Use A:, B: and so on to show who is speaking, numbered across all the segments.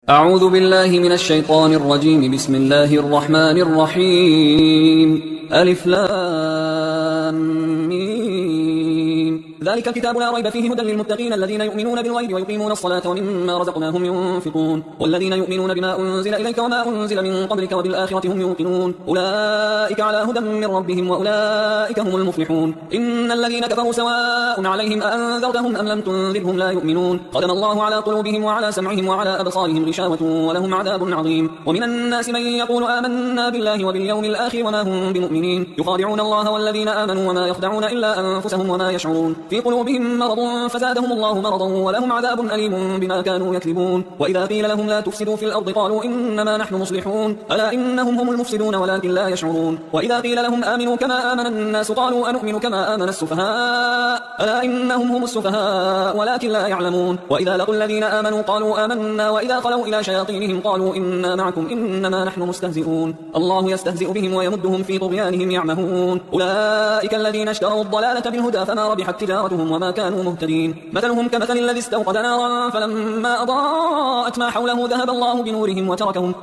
A: أعوذ بالله من الشيطان الرجيم. بسم الله الرحمن الرحيم. ألف لام ميم. ذلك الكتاب لا ريب فيه هدى للمتقين الذين يؤمنون بالغيب ويقيمون الصلاة ومما رزقناهم ينفقون والذين يؤمنون بما أنزل إليك وما أنزل من قبلك وبالآخرة هم يوقنون أولئك على هدى من ربهم وأولئك هم المفلحون. إن الذين كفروا سواء عليهم أأنذرتهم أم لم تنذرهم لا يؤمنون. ختم الله على قلوبهم وعلى سمعهم وعلى أبصارهم غشاوة ولهم عذاب عظيم. ومن الناس من يقول آمنا بالله وباليوم الآخر وما هم بمؤمنين يخادعون الله والذين آمنوا وما يخدعون إلا أنفسهم وما يشعرون. في قلوبهم مرض فزادهم الله مرضا ولهم عذاب أليم بما كانوا يكذبون. وإذا قيل لهم لا تفسدوا في الأرض قالوا إنما نحن مصلحون ألا إنهم هم المفسدون ولكن لا يشعرون. وإذا قيل لهم آمنوا كما آمن الناس قالوا أنؤمن كما آمن السفهاء ألا إنهم هم السفهاء ولكن لا يعلمون. وإذا لقوا الذين آمنوا قالوا آمنا وإذا خلوا إلى شياطينهم قالوا إنا معكم إنما نحن مستهزئون الله يستهزئ بهم ويمدهم في طغيانهم يعمهون. أولئك الذين اشتروا الضلالة بالهدى فما ربحت تجارتهم وما كانوا مهتدين. مثلهم كمثل الذي استوقد نارا فلما أضاءت ما حوله ذهب الله بنورهم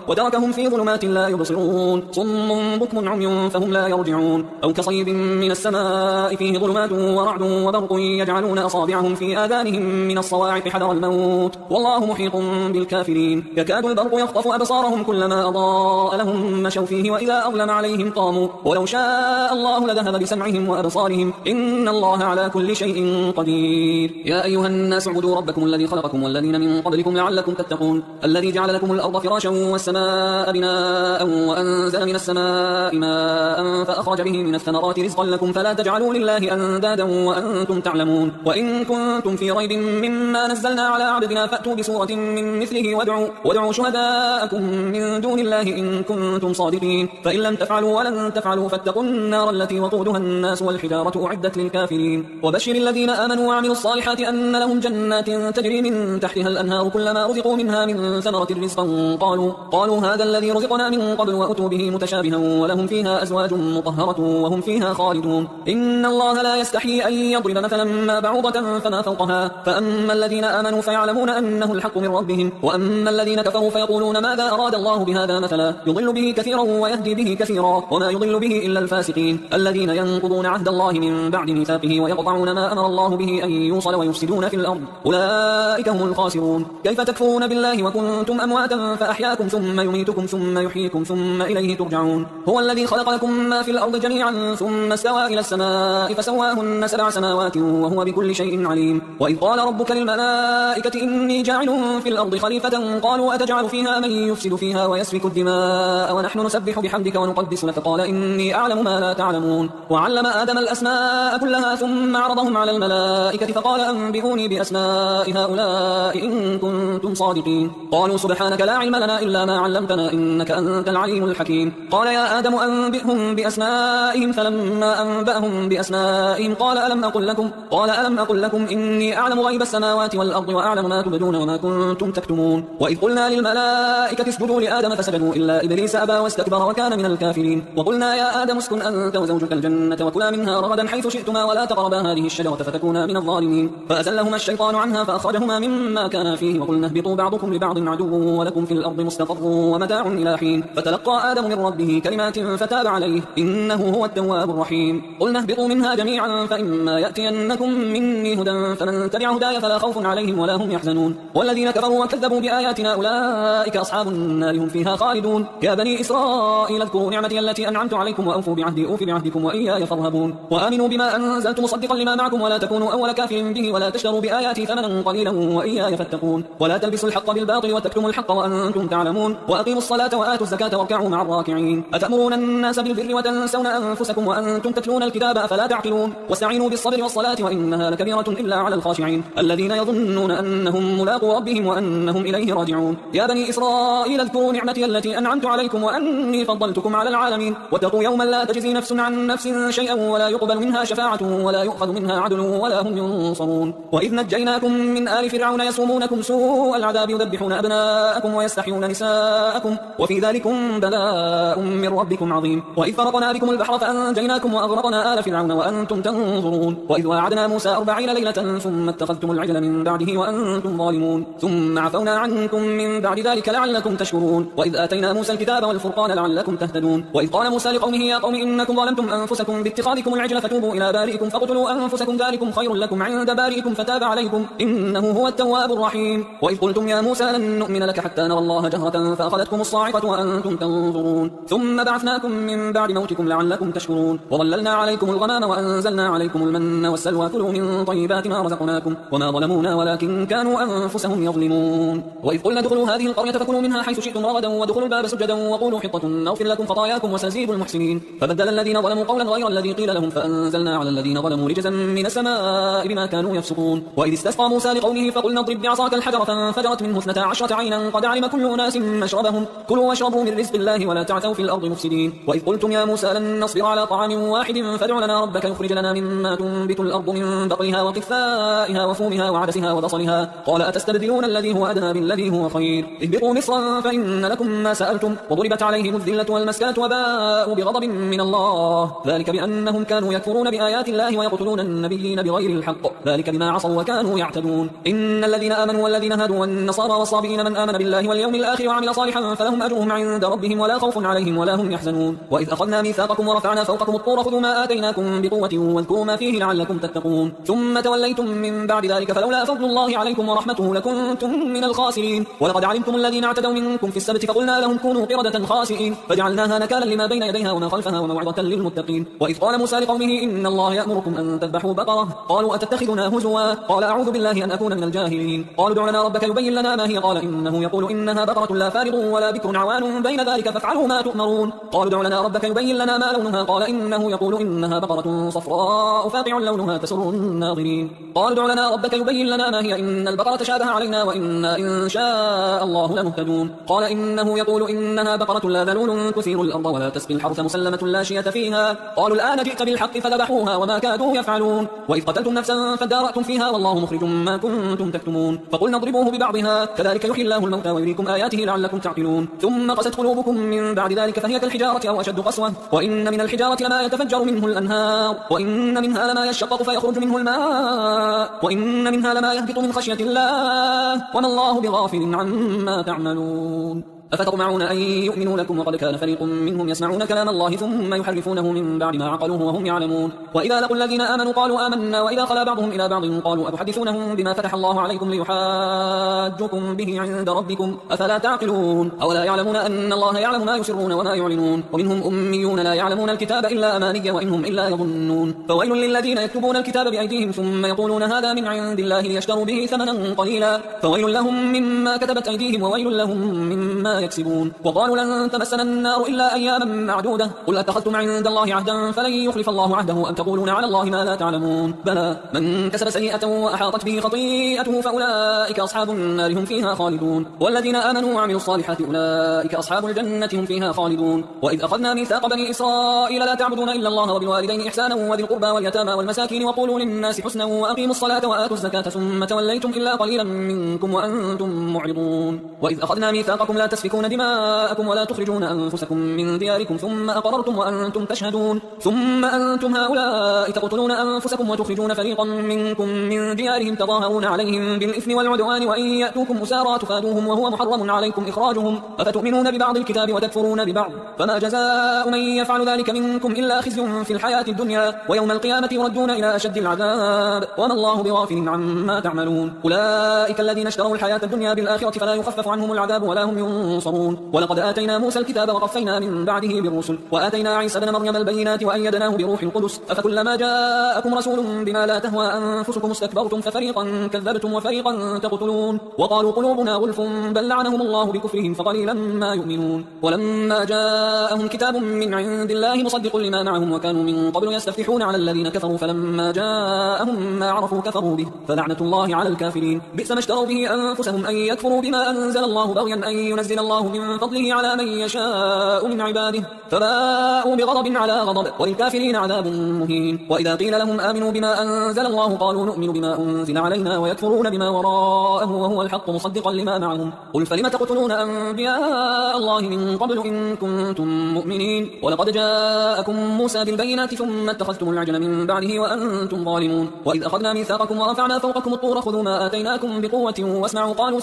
A: وتركهم في ظلمات لا يبصرون صم بكم عمي فهم لا يرجعون. أو كصيب من السماء فيه ظلمات ورعد وبرق يجعلون أصابعهم في آذانهم من الصواعق حذر الموت والله محيط بالكافرين. يكاد البرق يخطف أبصارهم كلما أضاء لهم مشوا فيه وإذا أظلم عليهم قاموا ولو شاء الله لذهب بسمعهم وأبصارهم إن الله على كل شيء قدير. يا أيها الناس اعبدوا ربكم الذي خلقكم والذين من قبلكم لعلكم تتقون الذي جعل لكم الأرض فراشا والسماء بناء وأنزل من السماء ماء فأخرج به من الثمرات رزقا لكم فلا تجعلوا لله أندادا وأنتم تعلمون. وإن كنتم في ريب مما نزلنا على عبدنا فأتوا بسورة من مثله وادعوا شهداءكم من دون الله إن كنتم صادقين فإن لم تفعلوا ولن تفعلوا فاتقوا النار التي وقودها الناس والحجارة أعدت للكافرين. وبشر الذين آمنوا وعملوا الصالحات أن لهم جنات تجري من تحتها الأنهار كلما رزقوا منها من ثمرة رزقا قالوا هذا الذي رزقنا من قبل وأتوا به متشابها ولهم فيها أزواج مطهرة وهم فيها خالدون. إن الله لا يستحيي أن يضرب مثلا ما بعوضة فما فوقها فأما الذين آمنوا فيعلمون أنه الحق من ربهم وأما الذين كفروا فيقولون ماذا أراد الله بهذا مثلا يضل به كثيرا ويهدي به كثيرا وما يضل به إلا الفاسقين الذين ينقضون عهد الله من بعد ميثاقه ويقطعون ما أمر الله به أن يوصل ويفسدون في الأرض أولئك هم الخاسرون. كيف تكفرون بالله وكنتم أمواتا فأحياكم ثم يميتكم ثم يحييكم ثم إليه ترجعون. هو الذي خلق لكم ما في الأرض جميعا ثم استوى إلى السماء فسواهن 7 سماوات وهو بكل شيء عليم. وإذ قال ربك للملائكة إني جاعل في الأرض خليفة قالوا أتجعل فيها من يفسد فيها ويسفك الدماء ونحن نسبح بحمدك ونقدس لك قال إني أعلم ما لا تعلمون. وعلم آدم الأسماء كلها ثم عرضهم على الملائكة فقال أنبئوني بأسماء هؤلاء إن كنتم صادقين قالوا سبحانك لا علم لنا إلا ما علمتنا إنك أنت العليم الحكيم. قال يا آدم أنبئهم بأسمائهم فلما أنبأهم بأسمائهم قال ألم أقل لكم إني أعلم غيب السماوات والأرض وأعلم ما تبدون وما كنتم تكتمون. وإذ قلنا للملائكة اسجدوا لآدم فسجدوا إلا إبليس أبى واستكبر وكان من الكافرين. وقلنا يا آدم اسكن أنت وزوجك الجنة وكلا منها رغدا حيث شئتما ولا تقربا هذه الشجرة فتكونا من الظالمين فأزلهما الشيطان عنها فأخرجهما مما كانا فيه وقلنا اهبطوا بعضكم لبعض عدو ولكم في الأرض مستقر ومتاع إلى حين فتلقى آدم من ربه كلمات فتاب عليه إنه هو التواب الرحيم. قلنا اهبطوا منها جميعا فإما يأتينكم مني هدى فمن تبع هداي فلا خوف عليهم ولا هم يحزنون. والذين كفروا وكذبوا بآياتنا أولئك أصحاب النار هم فيها خالدون. يا بني إسرائيل اذكروا نعمتي التي أنعمت عليكم وأوفوا بعهدي أوف بعهدكم وإياي فارهبون. وآمنوا بما أنزلت مصدقا لما معكم ولا تكونوا أول كافر به ولا تشتروا بآياتي ثمنا قليلا وإياي فاتقون. ولا تلبسوا الحق بالباطل وتكتموا الحق وأنتم تعلمون. وأقيموا الصلاة وآتوا الزكاة واركعوا مع الراكعين. أتأمرون الناس بالبر وتنسون أنفسكم وأنتم تتلون الكتاب أفلا تعقلون. واستعينوا بالصبر والصلاة وإنها لكبيرة إلا على الخاشعين الذين يظنون أنهم ملاقو ربهم وأنهم إليه راجعون. يا بني إسرائيل اذكروا نعمتي التي أنعمت عليكم وأني فضلتكم على العالمين. واتقوا يوما لا تجزي نفس عن نفس شيئا ولا يقبل منها شفاعة ولا يؤخذ منها عدل ولا هم ينصرون. وإذ نجيناكم من آل فرعون يسومونكم سوء العذاب يذبحون أبناءكم ويستحيون نساءكم وفي ذلكم بلاء من ربكم عظيم. وإذ فرقنا بكم البحر فأنجيناكم وأغرقنا آل فرعون وأنتم تنظرون. وإذ واعدنا موسى 40 ليلة ثم اتخذتم العجل من بعده وأنتم ظالمون ثم عفونا عنكم من بعد ذلك لعلكم تشكرون. وإذ آتينا موسى الكتاب والفرقان لعلكم تهتدون. وإذ قال موسى لقومه يا قوم إنكم ظلمتم أنفسكم باتخاذكم العجل فتوبوا إلى بارئكم فاقتلوا أنفسكم ذلكم خير لكم عند بارئكم فتاب عليكم إنه هو التواب الرحيم. وإذ قلتم يا موسى لن نؤمن لك حتى نرى الله جهرة فأخذتكم الصاعقة وأنتم تنظرون ثم بعثناكم من بعد موتكم لعلكم تشكرون. وظللنا عليكم الغمام وأنزلنا عليكم المن والسلوى كلوا من طيبات ما رزقناكم وما ظلمونا ولكن كانوا أنفسهم يظلمون. وإذ قلنا ادخلوا هذه القرية فكلوا منها حيث شئتم رغدا وادخلوا الباب سجدا وقولوا حطة نغفر لكم خطاياكم وسنزيد المحسنين. فبدل الذين ظلموا قولا غير الذي قيل لهم فأنزلنا على الذين ظلموا رجزا من السماء بما كانوا يفسقون. وإذ استسقى موسى لقومه فقلنا اضرب بعصاك الحجر فانفجرت منه 12 عينا قد علم كل أناس مشربهم كلوا واشربوا من رزق الله ولا تعثوا في الأرض مفسدين. وإذ قلتم يا موسى لن نصبر على طعام واحد فادع لنا ربك يخرج لنا مما تنبت الأرض من بقلها وقثائها وفومها وعدسها وبصلها قال أتستبدلون الذي هو أدنى بالذي هو خير اهبطوا مصرا فإن لكم ما سألتم وضربت عليهم الذلة والمسكنة وباءوا بغضب من الله ذلك بأنهم كانوا يكفرون بآيات الله ويقتلون النبيين بغير الحق ذلك بما عصوا وكانوا يعتدون. إن الذين آمنوا والذين هادوا والنصارى والصابئين من آمن بالله واليوم الآخر وعمل صالحا فلهم أجرهم عند ربهم ولا خوف عليهم ولا هم يحزنون. وإذ أخذنا ميثاقكم ورفعنا فوقكم الطور خذوا ما آتيناكم بقوة واذكروا ما فيه لعلكم تتقون ثم توليتم من بعد ذلك فلولا فضل الله عليكم ورحمته لكنتم من الخاسرين. ولقد علمتم الذين اعتدوا منكم في السبت فقلنا لهم كونوا قردة خاسئين فجعلناها نكالا لما بين يديها وما خلفها وموعظة للمتقين. وإذ قال موسى لقومه إن الله يأمركم أن تذبحوا بقرة قالوا أتتخذنا هزوا قال أعوذ بالله أن أكون من الجاهلين. قالوا ادع لنا ربك يبين لنا ما هي قال إنه يقول إنها بقرة لا فارض ولا بكر عوان بين ذلك فافعلوا ما تؤمرون. قالوا ادع لنا ربك يبين لنا ما لونها قال إنه يقول إنها بقرة صفراء فاقع لونها تسر الناظرين. قالوا ادع لنا ربك يبين لنا ما هي إن البقرة تشابه علينا وإنا إن شاء الله لمهتدون. قال إنه يقول إنها بقرة لا ذلول تثير الأرض ولا تسقي الحرث مسلمة لا شية فيها قالوا الآن جئت بالحق فذبحوها وما كادوا يفعلون. وإذ قتلتم نفسا فادارأتم فيها والله مخرج ما كنتم تكتمون فقلنا اضربوه ببعضها كذلك يحيي الله الموتى ويريكم آياته لعلكم تعقلون. ثم قست قلوبكم من بعد ذلك فهي كالحجارة أو أشد قسوة وإن من الحجارة لما يتفجر منه الأنهار وإن منها لما يشقق فيخرج منه الماء وإن منها لما يهبط من خشية الله وما الله بغافل عما تعملون. أفتطمعون أن يؤمنوا لكم وقد كان فريق منهم يسمعون كلام الله ثم يحرفونه من بعد ما عقلوه وهم يعلمون. وإذا لقوا الذين آمنوا قالوا آمنا وإذا خلا بعضهم إلى بعض قالوا أتحدثونهم بما فتح الله عليكم ليحاجوكم به عند ربكم أفلا تعقلون. أولا يعلمون أن الله يعلم ما يسرون وما يعلنون ومنهم أميون لا يعلمون الكتاب إلا أماني وإنهم إلا يظنون. فويل للذين يكتبون الكتاب بأيديهم ثم يقولون هذا من عند الله ليشتروا به ثمنا قليلا فويل لهم مما كتبت أيديهم وويل لهم مما يكسبون. وقالوا لن تمسنا النار إلا أياما معدودة قل أتخذتم عند الله عهدا فلن يخلف الله عهده أم تقولون على الله ما لا تعلمون. بلى من كسب سيئة وأحاطت به خطيئته فأولئك أصحاب النار هم فيها خالدون والذين آمنوا وعملوا الصالحات أولئك أصحاب الجنة هم فيها خالدون. وإذ أخذنا ميثاق بني إسرائيل لا تعبدون إلا الله وبالوالدين إحسانا وذي القربى واليتامى والمساكين وقولوا للناس حسنا وأقيموا الصلاة وآتوا الزكاة ثم توليتم إلا قليلا منكم وأنتم معرضون. وإذ أخذنا ميثاقكم لا تسفكون دماءكم ولا تخرجون أنفسكم من دياركم ثم أقررتم وأنتم تشهدون ثم أنتم هؤلاء تقتلون أنفسكم وتخرجون فريقا منكم من ديارهم تظاهرون عليهم بالإثم والعدوان وإن يأتوكم أسارى تفادوهم وهو محرم عليكم إخراجهم أفتؤمنون ببعض الكتاب وتكفرون ببعض فما جزاء من يفعل ذلك منكم إلا خزي في الحياة الدنيا ويوم القيامة يردون إلى أشد العذاب وما الله بغافل عما تعملون. أولئك الذين اشتروا الحياة الدنيا بالآخرة فلا يخفف عنهم العذاب ولا هم ينصرون. ولقد آتينا موسى الكتاب وقفينا من بعده بالرسل وآتينا عيسى ابن مريم البينات وأيدناه بروح القدس أفكلما جاءكم رسول بما لا تهوى أنفسكم استكبرتم ففريقا كذبتم وفريقا تقتلون وقالوا قلوبنا غلف بل لعنهم الله بكفرهم فقليلا ما يؤمنون. ولما جاءهم كتاب من عند الله مصدق لما معهم وكانوا من قبل يستفتحون على الذين كفروا فلما جاءهم ما عرفوا كفروا به فلعنة الله على الكافرين. بئس ما اشتروا به أنفسهم أن يكفروا بما أنزل الله بغيا أن ينزل الله من فضله على من يشاء من عباده فباءوا بغضب على غضب وللكافرين عذاب مهين. وإذا قيل لهم آمنوا بما أنزل الله قالوا نؤمن بما أنزل علينا ويكفرون بما وراءه وهو الحق مصدقا لما معهم قل فلم تقتلون أنبياء الله من قبل إن كنتم مؤمنين ولقد جاءكم موسى بالبينات ثم اتخذتم العجل من بعده وأنتم ظالمون. وإذ أخذنا ميثاقكم ورفعنا فوقكم الطور خذوا ما آتيناكم بقوة واسمعوا قالوا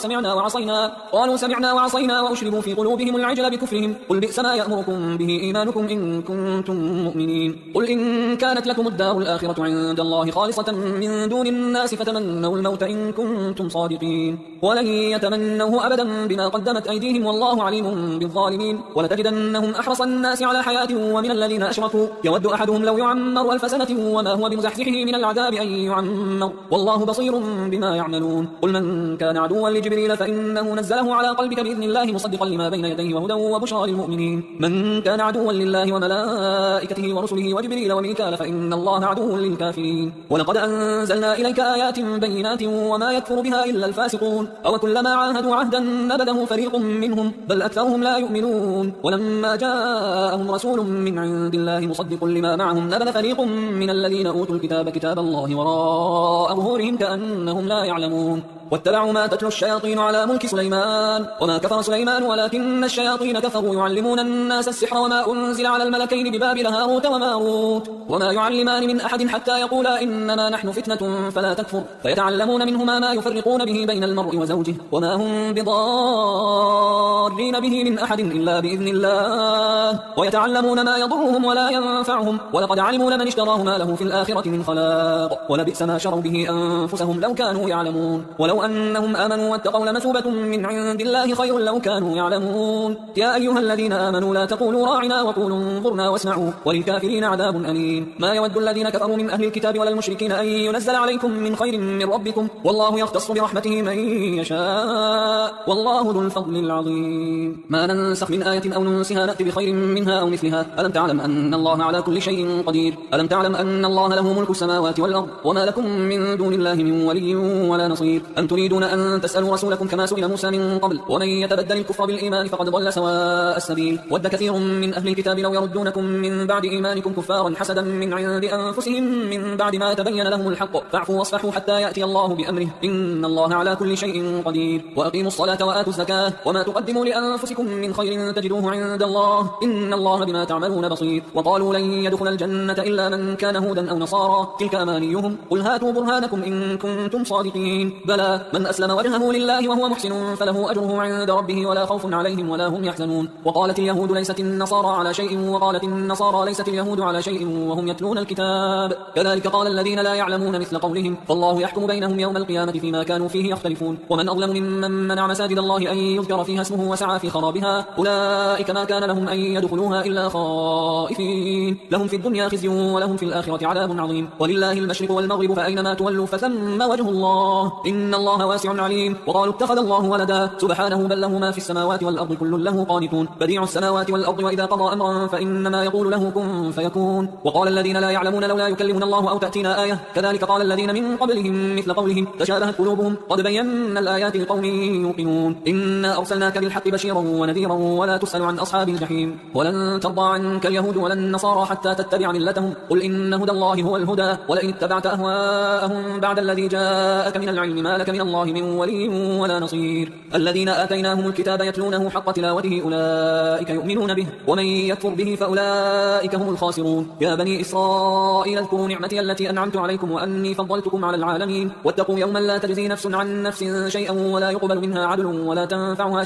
A: سمعنا وعصينا وأشربوا في قلوبهم العجل بكفرهم قل بئس ما يأمركم به إيمانكم إن كنتم مؤمنين. قل إن كانت لكم الدار الآخرة عند الله خالصة من دون الناس فتمنوا الموت إن كنتم صادقين ولن يتمنوه أبدا بما قدمت أيديهم والله عليم بالظالمين. ولتجدنهم أحرص الناس على حياة ومن الذين أشركوا يود أحدهم لو يعمر 1000 سنة وما هو بمزحزحه من العذاب أن يعمر والله بصير بما يعملون. قل من كان عدوا لجبريل فإنه نزله على قلبك بإذن الله مصدقا لما بين يديه وهدى وبشرى للمؤمنين. من كان عدوا لله وملائكته ورسله وجبريل وميكال فإن الله عدو للكافرين. ولقد أنزلنا إليك آيات بينات وما يكفر بها إلا الفاسقون أو كلما عاهدوا عهدا نبذه فريق منهم بل أكثرهم لا يؤمنون. ولما جاءهم رسول من عند الله مصدق لما معهم نبذ فريق من الذين أوتوا الكتاب كتاب الله وراء ظهورهم كأنهم لا يعلمون. واتبعوا ما تتلو الشياطين على ملك سليمان وما كفر سليمان ولكن الشياطين كفروا يعلمون الناس السحر وما أنزل على الملكين ببابل هاروت وماروت وما يعلمان من أحد حتى يقولا إنما نحن فتنة فلا تكفر فيتعلمون منهما ما يفرقون به بين المرء وزوجه وما هم بضارين به من أحد إلا بإذن الله ويتعلمون ما يضرهم ولا ينفعهم ولقد علموا لمن اشتراه ما له في الآخرة من خلاق ولبئس ما شروا به أنفسهم لو كانوا يعلمون. ولو أنهم آمنوا واتقوا لمثوبة من عند الله خير لو كانوا يعلمون. يا أيها الذين آمنوا لا تقولوا راعنا وقولوا انظرنا واسمعوا وللكافرين عذاب أليم. ما يود الذين كفروا من أهل الكتاب ولا المشركين أن ينزل عليكم من خير من ربكم والله يختص برحمته من يشاء والله ذو الفضل العظيم. ما ننسخ من آية أو ننسها نأتي بخير منها أو مثلها ألم تعلم أن الله على كل شيء قدير ألم تعلم أن الله له ملك السماوات والأرض وما لكم من دون الله من ولي ولا نصير. أن تريدون أن تسألوا رسولكم كما سئل موسى من قبل ومن يتبدل الكفر بالإيمان فقد ضل سواء السبيل. ود كثير من أهل الكتاب لو يردونكم من بعد إيمانكم كفارا حسدا من عند أنفسهم من بعد ما تبين لهم الحق فاعفوا واصفحوا حتى يأتي الله بأمره إن الله على كل شيء قدير. وأقيموا الصلاة وآتوا الزكاة وما تقدموا لأنفسكم من خير تجدوه عند الله إن الله بما تعملون بصير. وقالوا لن يدخل الجنة إلا من كان هودا أو نصارى تلك أمانيهم قل هاتوا برهانكم إن كنتم صادقين بلى من أسلم وجهه لله وهو محسن فله أجره عند ربه ولا خوف عليهم ولا هم يحزنون. وقالت اليهود ليست النصارى على شيء وقالت النصارى ليست اليهود على شيء وهم يتلون الكتاب كذلك قال الذين لا يعلمون مثل قولهم فالله يحكم بينهم يوم القيامة فيما كانوا فيه يختلفون. ومن أظلم ممن منع مساجد الله أن يذكر فيها اسمه وسعى في خرابها أولئك ما كان لهم أن يدخلوها إلا خائفين لهم في الدنيا خزي ولهم في الآخرة عذاب عظيم. ولله المشرق والمغرب فأينما تولوا فثم وجه الله إن الله واسع عليم. وقالوا اتخذ الله ولدا سبحانه بل له ما في السماوات والأرض كل له قانتون بديع السماوات والأرض وإذا قضى أمرا فإنما يقول له كن فيكون. وقال الذين لا يعلمون لولا يكلمنا الله أو تأتينا آية كذلك قال الذين من قبلهم مثل قولهم تشابهت قلوبهم قد بينا الآيات لقوم يوقنون إنا أرسلناك بالحق بشيرا ونذيرا ولا تسأل عن أصحاب الجحيم. ولن ترضى عنك اليهود ولا النصارى حتى تتبع ملتهم قل إن هدى الله هو الهدى ولئن اتبعت أهواءهم بعد الذي جاءك من العلم ما لك من الله من ولي ولا نصير. الذين آتيناهم الكتاب يتلونه حق تلاوته أولئك يؤمنون به ومن يكفر به فأولئك هم الخاسرون. يا بني إسرائيل اذكروا نعمتي التي أنعمت عليكم وأني فضلتكم على العالمين واتقوا يوما لا تجزي نفس عن نفس شيئا ولا يقبل منها عدل ولا تنفعها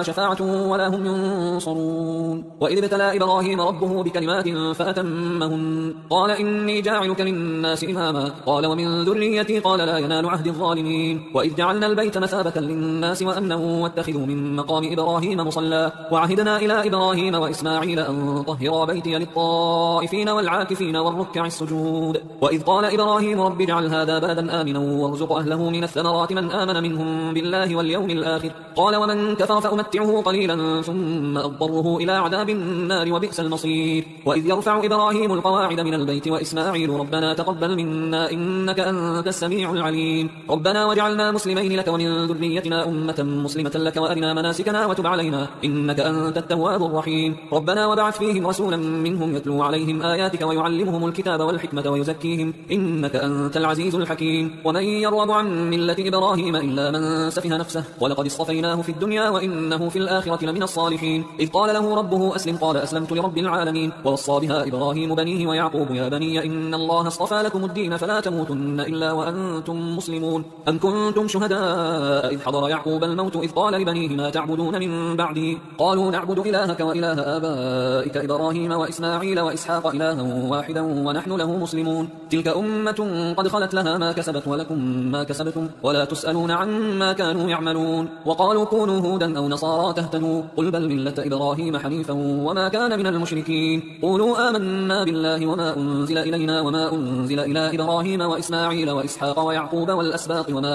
A: شفاعة ولا هم ينصرون. وإذ ابتلى إبراهيم ربه بكلمات فأتمهن قال إني جاعلك للناس إماما قال ومن ذريتي قال لا ينال عهد الظالمين. وإذ جعلنا البيت مثابة للناس وأمنا واتخذوا من مقام إبراهيم مصلى وعهدنا إلى إبراهيم وإسماعيل أن طهرا بيتي للطائفين والعاكفين والركع السجود. وإذ قال إبراهيم رب اجعل هذا بلدا آمنا وارزق أهله من الثمرات من آمن منهم بالله واليوم الآخر قال ومن كفر فأمتعه قليلا ثم أضطره إلى عذاب النار وبئس المصير. وإذ يرفع إبراهيم القواعد من البيت وإسماعيل ربنا تقبل منا إنك أنت السميع العليم. ربنا واجعلنا مسلمين لك ومن ذريتنا أمة مسلمة لك وأرنا مناسكنا وتب علينا إنك أنت التواب الرحيم ربنا وابعث فيهم رسولا منهم يتلو عليهم آياتك ويعلمهم الكتاب والحكمة ويزكيهم إنك أنت العزيز الحكيم ومن يرغب عن ملة إبراهيم إلا من سفه نفسه ولقد اصطفيناه في الدنيا وإنه في الآخرة لمن الصالحين إذ قال له ربه أسلم قال أسلمت لرب العالمين ووصى بها إبراهيم بنيه ويعقوب يا بني إن الله اصطفى لكم الدين فلا تموتن إلا وأنتم مسلمون أم كنتم شهداء إذ حضر يعقوب الموت إذ قال لبنيه ما تعبدون من بعدي قالوا نعبد إلهك وإله آبائك إبراهيم وإسماعيل وإسحاق إلها واحدا ونحن له مسلمون تلك أمة قد خلت لها ما كسبت ولكم ما كسبتم ولا تسألون عما كانوا يعملون وقالوا كونوا هودا أو نصارى تهتدوا قل بل ملة إبراهيم حنيفا وما كان من المشركين قولوا آمنا بالله وما أنزل إلينا وما أنزل إلى إبراهيم وإسماعيل وإسحاق ويعقوب والأسباط وما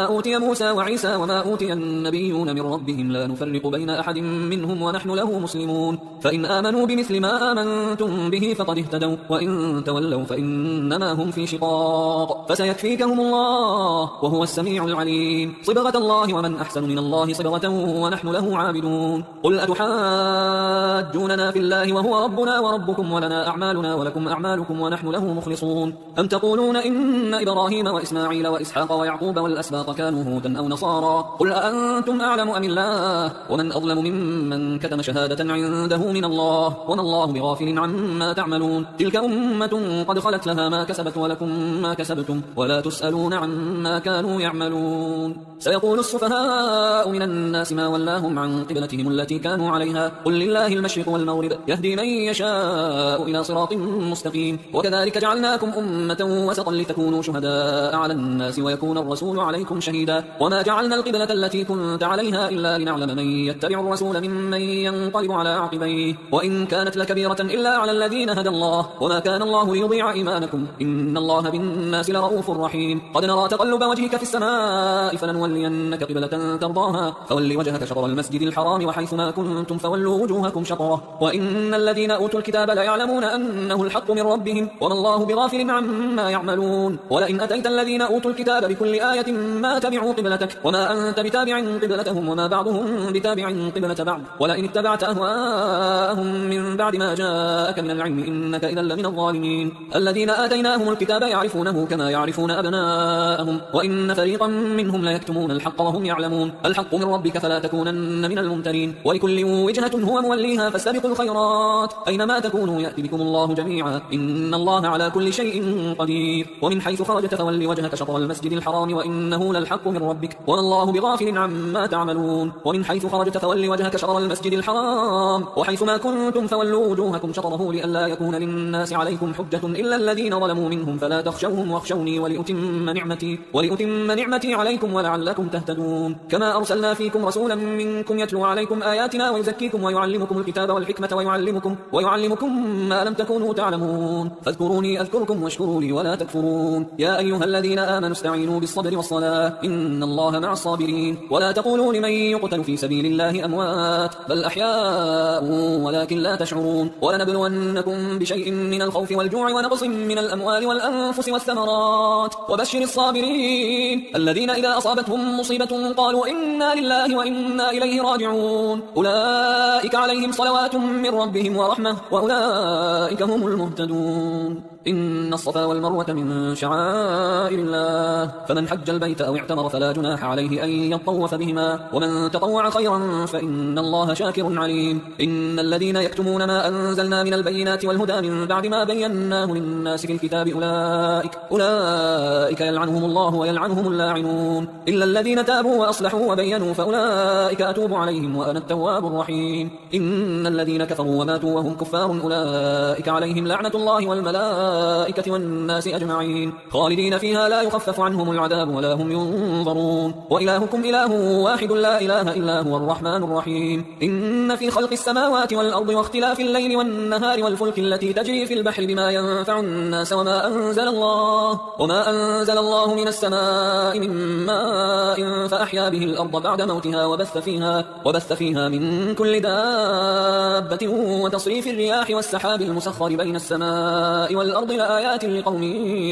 A: أوتي موسى وعيسى وما أوتي النبيون من ربهم لا نفرق بين أحد منهم ونحن له مسلمون فإن آمنوا بمثل ما آمنتم به فقد اهتدوا وإن تولوا فإنما هم في شقاق فسيكفيكهم الله وهو السميع العليم صبغة الله ومن أحسن من الله صبغة ونحن له عابدون قل أتحاجوننا في الله وهو ربنا وربكم ولنا أعمالنا ولكم أعمالكم ونحن له مخلصون أم تقولون إن إبراهيم وإسماعيل وإسحاق ويعقوب والأسباط كانوا هودا أو نصارى قل أأنتم أعلم أم الله ومن أظلم ممن كتم شهادة عنده من الله وما الله بغافل عما تعملون تلك أمة قد خلت لها ما كسبت ولكم ما كسبتم ولا تسألون عما كانوا يعملون سيقول السفهاء من الناس ما ولاهم عن قبلتهم التي كانوا عليها قل لله المشرق والمغرب يهدي من يشاء إلى صراط مستقيم وكذلك جعلناكم أمة وسطا لتكونوا شهداء على الناس ويكون الرسول عليكم شهيدا وما جعلنا القبلة التي كنت عليها إلا لنعلم من يتبع الرسول ممن ينقلب على عقبيه وإن كانت لكبيرة إلا على الذين هدى الله وما كان الله ليضيع إيمانكم إن الله بالناس لرؤوف رحيم قد نرى تقلب وجهك في السماء فلنولينك قبلة ترضاها فول وجهك شطر المسجد الحرام وحيث ما كنتم فولوا وجوهكم شطره وإن الذين أوتوا الكتاب ليعلمون أنه الحق من ربهم وما الله بغافل عما يعملون ولئن أتيت الذين أوتوا الكتاب بكل آية ما تبعوا قبلتك وما أنت بتابع قبلتهم وما بعضهم بتابع قبلة بعض ولئن اتبعت أهواءهم من بعد ما جاءك من العلم إنك إذا لمن الظالمين الذين آتيناهم الكتاب يعرفونه كما يعرفون أبناءهم وإن فريقا منهم ليكتمون الحق وهم يعلمون الحق من ربك فلا تكونن من الممترين ولكل وجهة هو موليها فاستبقوا الخيرات أينما تكونوا يأتي بكم الله جميعا إن الله على كل شيء قدير ومن حيث خرجت فول وجهك شطر المسجد الحرام وإنه للحق من ربك وما الله بغافل عما تعملون ومن حيث خرجت فول وجهك شطر المسجد الحرام وحيث ما كنتم فولوا وجوهكم شطره لئلا يكون للناس عليكم حجة إلا الذين ظلموا منهم فلا تخشوهم واخشوني ولأتم نعمتي عليكم ولعلكم تهتدون كما أرسلنا فيكم رسولا منكم يتلو عليكم آياتنا ويزكيكم ويعلمكم الكتاب والحكمة ويعلمكم ما لم تكونوا تعلمون فاذكروني أذكركم واشكروا لي ولا تكفرون يا أيها الذين آمنوا استعينوا بالصبر والصلاة إن الله مع الصابرين ولا تقولوا لمن يقتل في سبيل الله أموات بل أحياء ولكن لا تشعرون ولنبلونكم بشيء من الخوف والجوع ونقص من الأموال والأنفس والثمرات وبشر الصابرين الذين إذا أصابتهم مصيبة قالوا إنا لله وإنا إليه راجعون أولئك عليهم صلوات من ربهم ورحمة وأولئك هم المهتدون إن الصفا والمروة من شعائر الله فمن حج البيت أو اعتمر فلا جناح عليه أن يطوف بهما ومن تطوع خيرا فإن الله شاكر عليم إن الذين يكتمون ما أنزلنا من البينات والهدى من بعد ما بيناه للناس في الكتاب أولئك يلعنهم الله ويلعنهم اللاعنون إلا الذين تابوا وأصلحوا وبينوا فأولئك أتوب عليهم وأنا التواب الرحيم إن الذين كفروا وماتوا وهم كفار أولئك عليهم لعنة الله والملائكة والناس أجمعين خالدين فيها لا يخفف عنهم العذاب ولا هم ينظرون وإلهكم إله واحد لا إله إلا هو الرحمن الرحيم إن في خلق السماوات والأرض واختلاف الليل والنهار والفلك التي تجري في البحر بما ينفع الناس وما أنزل الله من السماء من ماء فأحيا به الأرض بعد موتها وبث فيها من كل دابة وتصريف الرياح والسحاب المسخر بين السماء والأرض الأرض لآيات لقوم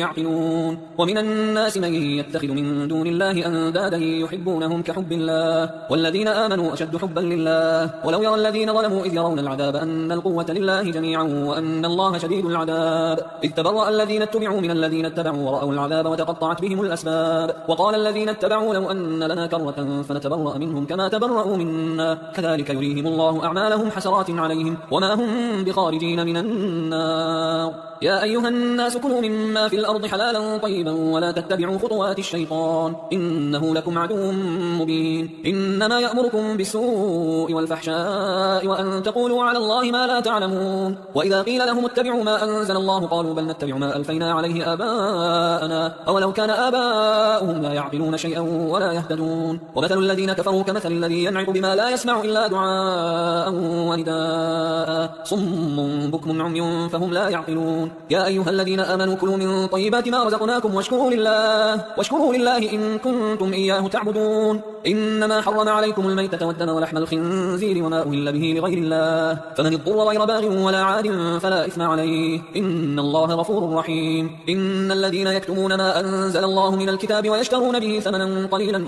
A: يعقلون ومن الناس من يتخذ من دون الله أندادا يحبونهم كحب الله والذين آمنوا أشد حبا لله ولو يرى الذين ظلموا إذ يرون العذاب أن القوة لله جميعا وأن الله شديد العذاب إذ تبرأ الذين اتبعوا من الذين اتبعوا ورأوا العذاب وتقطعت بهم الأسباب وقال الذين اتبعوا لو أن لنا كرة فنتبرأ منهم كما تبرأوا منا كذلك يريهم الله أعمالهم حسرات عليهم وما هم بخارجين من النار يا أيها الناس كلوا مما في الأرض حلالا طيبا ولا تتبعوا خطوات الشيطان إنه لكم عدو مبين إنما يأمركم بالسوء والفحشاء وأن تقولوا على الله ما لا تعلمون وإذا قيل لهم اتبعوا ما أنزل الله قالوا بل نتبع ما ألفينا عليه آباءنا أولو كان آباؤهم لا يعقلون شيئا ولا يهتدون ومثل الذين كفروا كمثل الذي ينعق بما لا يسمع إلا دعاء ونداء صم بكم عمي فهم لا يعقلون يا أيها الذين آمنوا كلوا من طيبات ما رزقناكم واشكروا لله إن كنتم إياه تعبدون إنما حرم عليكم الميتة والدم ولحم الخنزير وما أهل به لغير الله فمن اضطر غير باغ ولا عاد فلا إثم عليه إن الله غفور رحيم إن الذين يكتمون ما أنزل الله من الكتاب ويشترون به ثمنا قليلا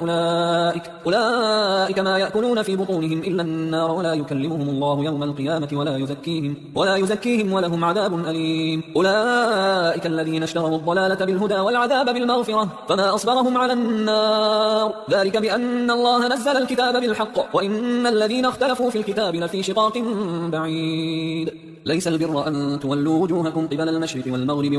A: أولئك ما يأكلون في بطونهم إلا النار ولا يكلمهم الله يوم القيامة ولا يزكيهم ولهم عذاب أليم أولئك الذين اشتروا الضلالة بالهدى والعذاب بالمغفرة فما أصبرهم على النار ذلك بأن الله نزل الكتاب بالحق وإن الذين اختلفوا في الكتاب لفي شقاق بعيد ليس البر أن تولوا وجوهكم قبل المشرق والمغرب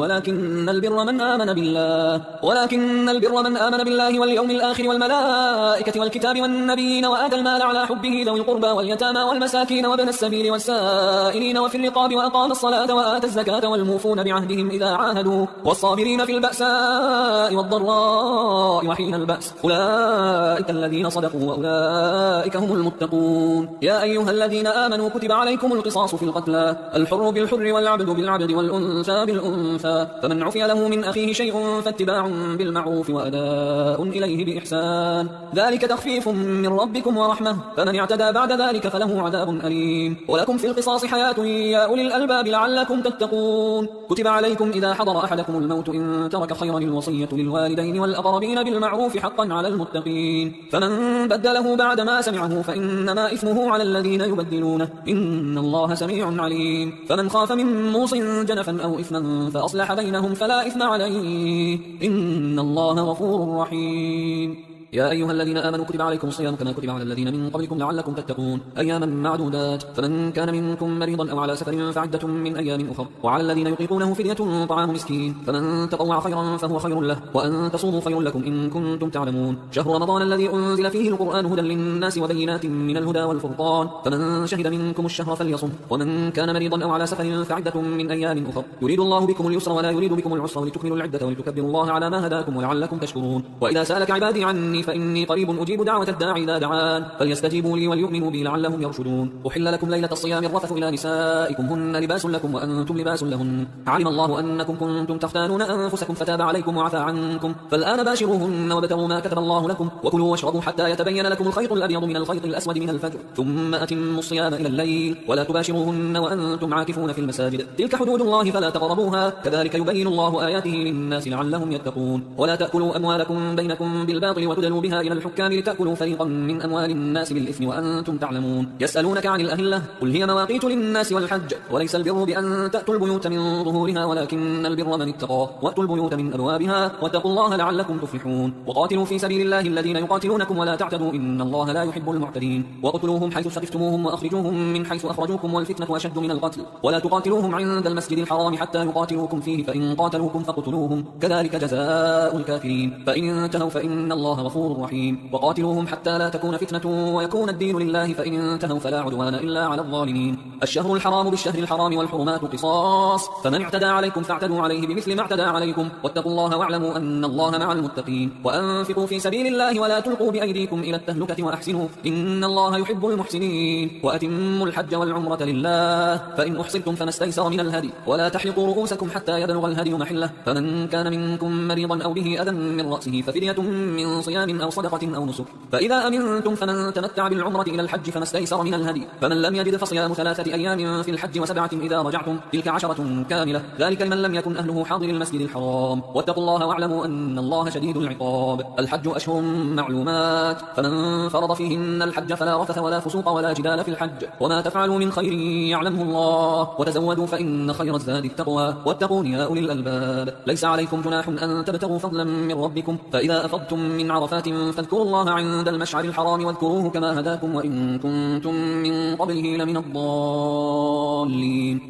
A: ولكن البر من آمن بالله واليوم الآخر والملائكة والكتاب والنبيين وآتى المال على حبه ذوي القربى واليتامى والمساكين وابن السبيل والسائلين وفي الرقاب وأقام الصلاة وآتى الزكاة والموفون بعهدهم إذا عاهدوا والصابرين في البأساء والضراء وحين البأس أولئك الذين صدقوا وأولئك هم المتقون يا أيها الذين آمنوا كتب عليكم القصاص في القتلى الحر بالحر والعبد بالعبد والأنثى بالأنثى فمن عفي له من أخيه شيء فاتباع بالمعروف وأداء إليه بإحسان ذلك تخفيف من ربكم ورحمة فمن اعتدى بعد ذلك فله عذاب أليم ولكم في القصاص حياة يا أولي الألباب لعلكم تتقون كتب عليكم إذا حضر أحدكم الموت إن ترك خيرا الوصية للوالدين والأقربين بالمعروف حقا على المتقين فمن بدله بعد ما سمعه فإنما إثمه على الذين يبدلونه إن الله سميع عليم فمن خاف من موص جنفا أو إثما فأصلح بينهم فلا إثم عليه إن الله غفور رحيم يا أيها الذين آمنوا كتب عليكم الصيام كما كتب على الذين من قبلكم لعلكم تتقون أياما معدودات فمن كان منكم مريضا أو على سفر فعدة من أيام أخر وعلى الذين يطيقونه فدية طعام مسكين فمن تطوع خيرا فهو خير له وأن تصوموا خير لكم إن كنتم تعلمون شهر رمضان الذي أنزل فيه القرآن هدى للناس وبينات من الهدى والفرقان فمن شهد منكم الشهر فليصم ومن كان مريضا أو على سفر فعدة من أيام أخر يريد الله بكم اليسر ولا يريد بكم العسر ولتكملوا العدة ولتكبروا الله على ما هداكم ولعلكم تشكرون وإذا سألك عبادي عني فإني قريب أجيب دعوة الداعي إذا دعان فليستجيبوا لي وليؤمنوا بي لعلهم يرشدون أحل لكم ليلة الصيام الرفث إلى نسائكم هن لباس لكم وأنتم لباس لهن علم الله أنكم كنتم تختانون أنفسكم فتاب عليكم وعفى عنكم فالآن باشروهن وابتغوا ما كتب الله لكم وكلوا واشربوا حتى يتبين لكم الخيط الأبيض من الخيط الأسود من الفجر ثم أتموا الصيام إلى الليل ولا تباشروهن وأنتم عاكفون في المساجد تلك حدود الله فلا تقربوها كذلك يبين الله آياته للناس لعلهم يتقون ولا تأكلوا أموالكم بينكم بالباطل وتدلوا بها إلى الحكام لتأكلوا فريقا من أموال الناس بالإثم وأنتم تعلمون يسألونك عن الأهلة قل هي مواقيت للناس والحج وليس البر بأن تأتوا البيوت من ظهورها ولكن البر من اتقى وأتوا البيوت من أبوابها واتقوا الله لعلكم تفلحون وقاتلوا في سبيل الله الذين يقاتلونكم ولا تعتدوا إن الله لا يحب المعتدين وقتلوهم حيث ثقفتموهم وأخرجوهم من حيث أخرجوكم والفتنة أشد من القتل ولا تقاتلوهم عند المسجد الحرام حتى يقاتلوكم فيه فإن قاتلوكم فاقتلوهم كذلك جزاء الكافرين فإن انتهوا فإن الله غفور رحيم وقاتلوهم حتى لا تكون فتنة ويكون الدين لله فإن انتهوا فلا عدوان إلا على الظالمين الشهر الحرام بالشهر الحرام والحرمات قصاص فمن اعتدى عليكم فاعتدوا عليه بمثل ما اعتدى عليكم واتقوا الله واعلموا أن الله مع المتقين وأنفقوا في سبيل الله ولا تلقوا بأيديكم إلى التهلكة وأحسنوا إن الله يحب المحسنين وأتموا الحج والعمرة لله فإن أحصرتم فما استيسر من الهدي ولا تحلقوا رؤوسكم حتى يبلغ الهدي محله فمن كان منكم مريضا أو به أذى من رأسه ففدية من صيام صيام أو صدقة أو نسك. فإذا أمنتم فمن تمتع بالعمرة إلى الحج فما استيسر من الهدي، فمن لم يجد فصيام 3 أيام في الحج و7 إذا رجعتم، تلك 10 كاملة، ذلك لمن لم يكن أهله حاضر المسجد الحرام. واتقوا الله واعلموا أن الله شديد العقاب. الحج أشهر معلومات، فمن فرض فيهن الحج فلا رفث ولا فسوق ولا جدال في الحج، وما تفعلوا من خير يعلمه الله، وتزودوا فإن خير الزاد التقوى، واتقون يا أولي الألباب. ليس عليكم جناح أن تبتغوا فضلا من ربكم، فإذا أفضتم من عرفات فاذكروا الله عند المشعر الحرام واذكروه كما هداكم وإن كنتم من قبله لمن الضالين.